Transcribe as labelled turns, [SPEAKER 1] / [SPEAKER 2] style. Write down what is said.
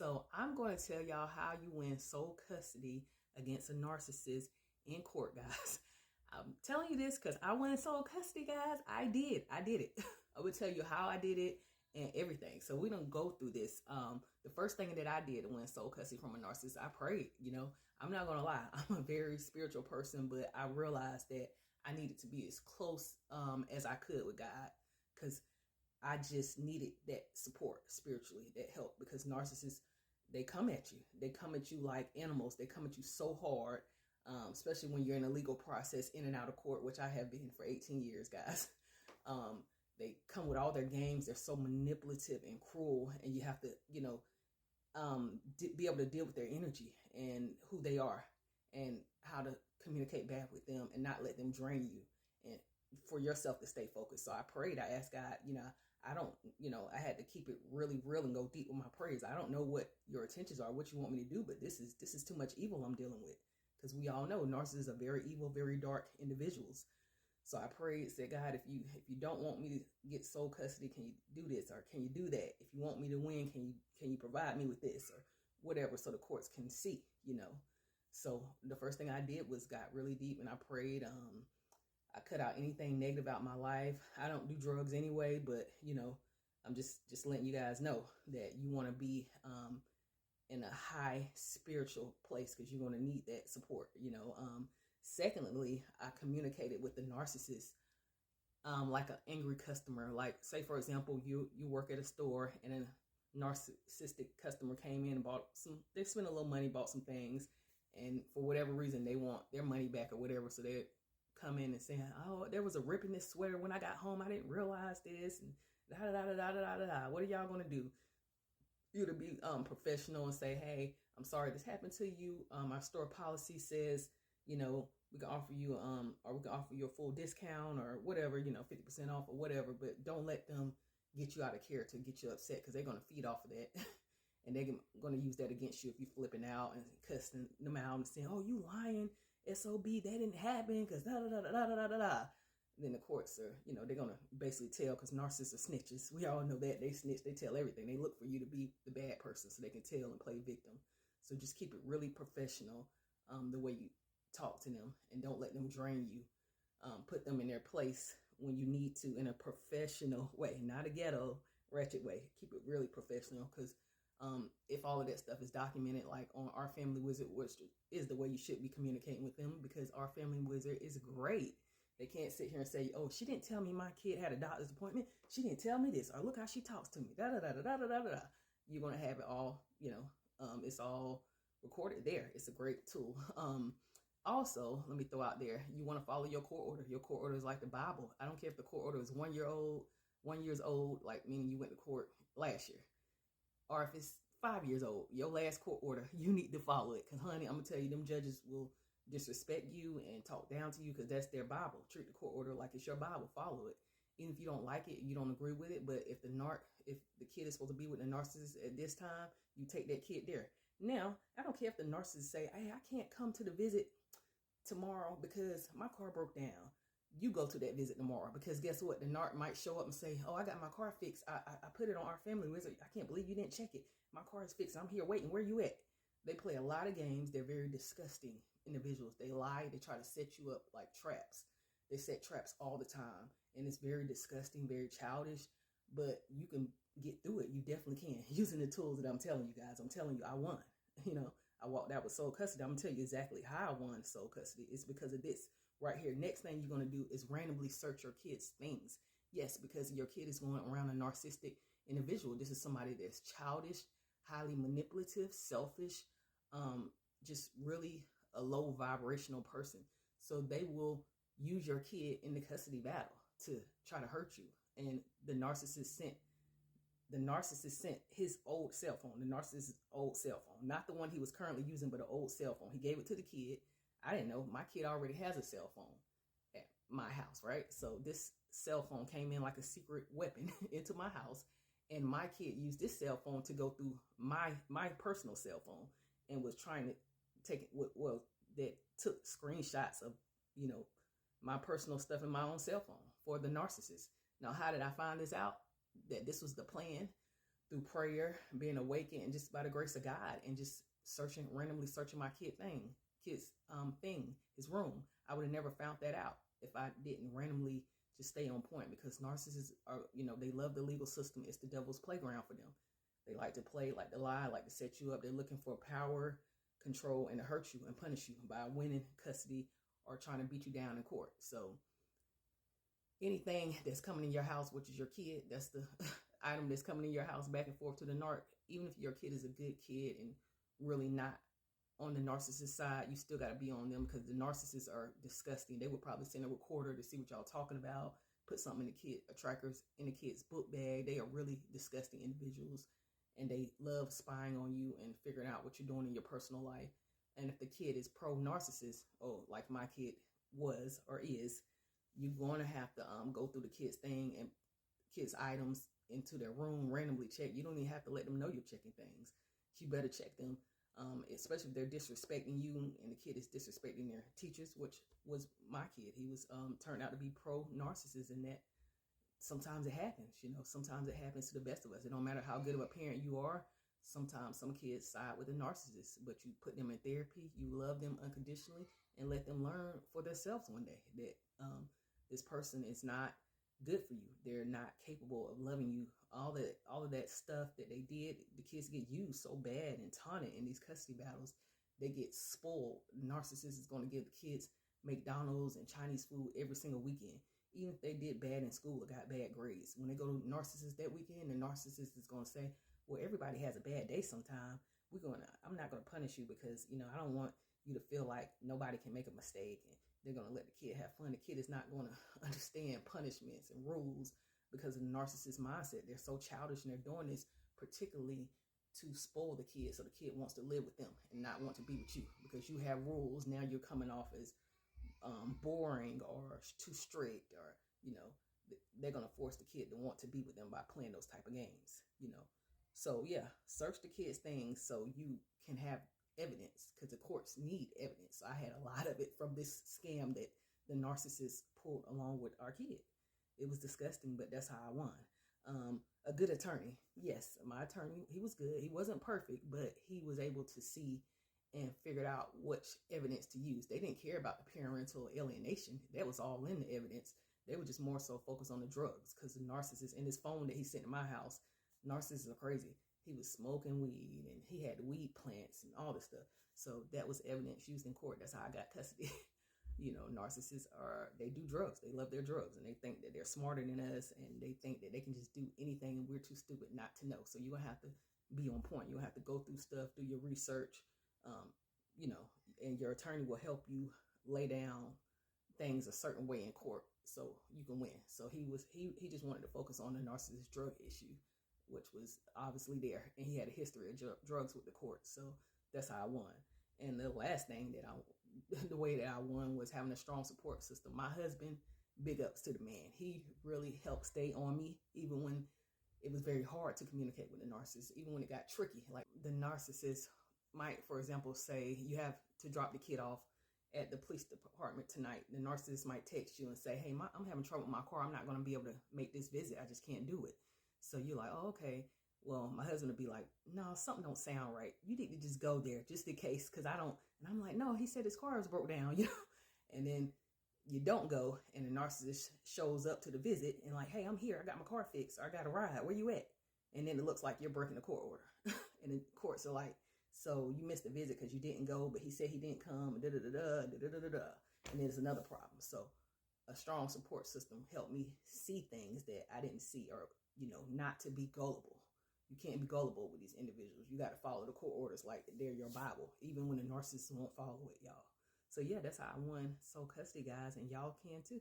[SPEAKER 1] So I'm going to tell y'all how you win sole custody against a narcissist in court, guys. I'm telling you this because I won sole custody, guys. I did it. I would tell you how I did it and everything. So we don't go through this. The first thing that I did to win sole custody from a narcissist, I prayed. I'm not gonna lie, I'm a very spiritual person, but I realized that I needed to be as close as I could with God, because I just needed that support spiritually, that help, because narcissists, they come at you. They come at you like animals. They come at you so hard, especially when you're in a legal process in and out of court, which I have been for 18 years, guys. They come with all their games. They're so manipulative and cruel, and you have to, be able to deal with their energy and who they are and how to communicate back with them and not let them drain you, and for yourself to stay focused. So I prayed, I asked God, I don't, I had to keep it really real and go deep with my prayers. I don't know what your intentions are, what you want me to do, but this is too much evil I'm dealing with, because we all know narcissists are very evil, very dark individuals. So I prayed, said, God, if you don't want me to get sole custody, can you do this, or can you do that? If you want me to win, can you provide me with this or whatever, so the courts can see, So the first thing I did was got really deep and I prayed. I cut out anything negative out my life. I don't do drugs anyway, but I'm just letting you guys know that you want to be in a high spiritual place, because you're going to need that support. Secondly, I communicated with the narcissist like an angry customer. Like, say for example, you work at a store and a narcissistic customer came in and they spent a little money, bought some things, and for whatever reason they want their money back or whatever, so they come in and saying, oh, there was a rip in this sweater when I got home, I didn't realize this, and da da da da da da da. What are y'all gonna do? You to be professional and say, hey, I'm sorry this happened to you. Our store policy says, we can offer you or we can offer you a full discount or whatever, 50% off or whatever, but don't let them get you out of character, get you upset, because they're gonna feed off of that. And they're gonna use that against you if you flipping out and cussing them out and saying, oh, you lying, SOB, that didn't happen, because da da da da da da da da. Then the courts are, they're gonna basically tell, because narcissists are snitches. We all know that. They snitch, they tell everything. They look for you to be the bad person so they can tell and play victim. So just keep it really professional, the way you talk to them, and don't let them drain you. Put them in their place when you need to, in a professional way, not a ghetto, ratchet way. Keep it really professional, because if all of that stuff is documented, like on Our Family Wizard, which is the way you should be communicating with them, because Our Family Wizard is great. They can't sit here and say, oh, she didn't tell me my kid had a doctor's appointment. She didn't tell me this, or look how she talks to me. Da da da da da da da da. You're gonna have it all, it's all recorded there. It's a great tool. Also, let me throw out there, you want to follow your court order. Your court order is like the Bible. I don't care if the court order is 1 year old, 1 year old, like meaning you went to court last year, or if it's 5 years old, your last court order, you need to follow it. Because, honey, I'm going to tell you, them judges will disrespect you and talk down to you, because that's their Bible. Treat the court order like it's your Bible. Follow it. Even if you don't like it, you don't agree with it. But if the kid is supposed to be with the narcissist at this time, you take that kid there. Now, I don't care if the narcissist say, hey, I can't come to the visit tomorrow because my car broke down. You go to that visit tomorrow, because guess what? The narc might show up and say, oh, I got my car fixed. I put it on Our Family Wizard. I can't believe you didn't check it. My car is fixed. I'm here waiting. Where you at? They play a lot of games. They're very disgusting individuals. They lie. They try to set you up like traps. They set traps all the time. And it's very disgusting, very childish, but you can get through it. You definitely can, using the tools that I'm telling you guys. I'm telling you, I won. I walked out with sole custody. I'm going to tell you exactly how I won sole custody. It's because of this right here. Next thing you're going to do is randomly search your kid's things. Yes, because your kid is going around a narcissistic individual. This is somebody that's childish, highly manipulative, selfish, just really a low vibrational person. So they will use your kid in the custody battle to try to hurt you. And the narcissist sent his old cell phone, the narcissist's old cell phone, not the one he was currently using, but an old cell phone. He gave it to the kid. I didn't know. My kid already has a cell phone at my house, right? So this cell phone came in like a secret weapon into my house, and my kid used this cell phone to go through my personal cell phone and was trying to take it. Well, that took screenshots of, my personal stuff in my own cell phone for the narcissist. Now, how did I find this out? That this was the plan. through prayer, being awakened, and just by the grace of God, and just randomly searching my kid's thing, his room. I would have never found that out if I didn't randomly just stay on point, because narcissists are, they love the legal system. It's the devil's playground for them. They like to play, like to lie, like to set you up. They're looking for power, control, and to hurt you and punish you by winning custody or trying to beat you down in court. So anything that's coming in your house, which is your kid, that's the item that's coming in your house back and forth to the narc. Even if your kid is a good kid and really not on the narcissist side, you still got to be on them, because the narcissists are disgusting. They would probably send a recorder to see what y'all talking about, put something in trackers in the kid's book bag. They are really disgusting individuals, and they love spying on you and figuring out what you're doing in your personal life. And if the kid is pro-narcissist, like my kid was or is, you're going to have to go through the kid's thing and kids' items into their room, randomly check. You don't even have to let them know you're checking things. You better check them, especially if they're disrespecting you and the kid is disrespecting their teachers, which was my kid. He was turned out to be pro-narcissist, and that sometimes it happens. Sometimes it happens to the best of us. It don't matter how good of a parent you are. Sometimes some kids side with a narcissist, but you put them in therapy, you love them unconditionally, and let them learn for themselves one day that this person is not good for you. They're not capable of loving you. All of that stuff that they did, the kids get used so bad and taunted in these custody battles. They get spoiled. The narcissist is going to give the kids McDonald's and Chinese food every single weekend. Even if they did bad in school or got bad grades, when they go to narcissist that weekend, the narcissist is going to say, well, everybody has a bad day sometime. I'm not going to punish you because, I don't want you to feel like nobody can make a mistake, and they're going to let the kid have fun. The kid is not going to understand punishments and rules because of the narcissist mindset. They're so childish, and they're doing this particularly to spoil the kid, so the kid wants to live with them and not want to be with you because you have rules. Now you're coming off as boring or too strict, or they're going to force the kid to want to be with them by playing those type of games. So yeah, search the kids' things so you can have evidence, because the courts need evidence. I had a lot of it from this scam that the narcissist pulled along with our kid. It was disgusting, but that's how I won. A good attorney. Yes, my attorney, he was good. He wasn't perfect, but he was able to see and figured out which evidence to use. They didn't care about the parental alienation. That was all in the evidence. They were just more so focused on the drugs, because the narcissist in his phone that he sent in my house, narcissists are crazy. He was smoking weed, and he had weed plants and all this stuff. So that was evidence used in court. That's how I got custody. Narcissists they do drugs. They love their drugs, and they think that they're smarter than us, and they think that they can just do anything, and we're too stupid not to know. So you're going to have to be on point. You're going to have to go through stuff, do your research, and your attorney will help you lay down things a certain way in court so you can win. So he just wanted to focus on the narcissist drug issue, which was obviously there, and he had a history of drugs with the court. So that's how I won. And the last thing the way that I won was having a strong support system. My husband, big ups to the man. He really helped stay on me, even when it was very hard to communicate with the narcissist, even when it got tricky. Like the narcissist might, for example, say you have to drop the kid off at the police department tonight. The narcissist might text you and say, hey, I'm having trouble with my car. I'm not going to be able to make this visit. I just can't do it. So you're like, oh, okay. Well, my husband would be like, no, something don't sound right. You need to just go there just in case, because I don't. And I'm like, no, he said his car was broke down, And then you don't go, and the narcissist shows up to the visit and like, hey, I'm here. I got my car fixed. Or I got a ride. Where you at? And then it looks like you're breaking the court order. And the courts are like, so you missed the visit because you didn't go, but he said he didn't come. And there's another problem. So a strong support system helped me see things that I didn't see, or not to be gullible. You can't be gullible with these individuals. You got to follow the court orders like they're your Bible, even when the narcissist won't follow it, y'all. So yeah, that's how I won sole custody, guys, and y'all can too.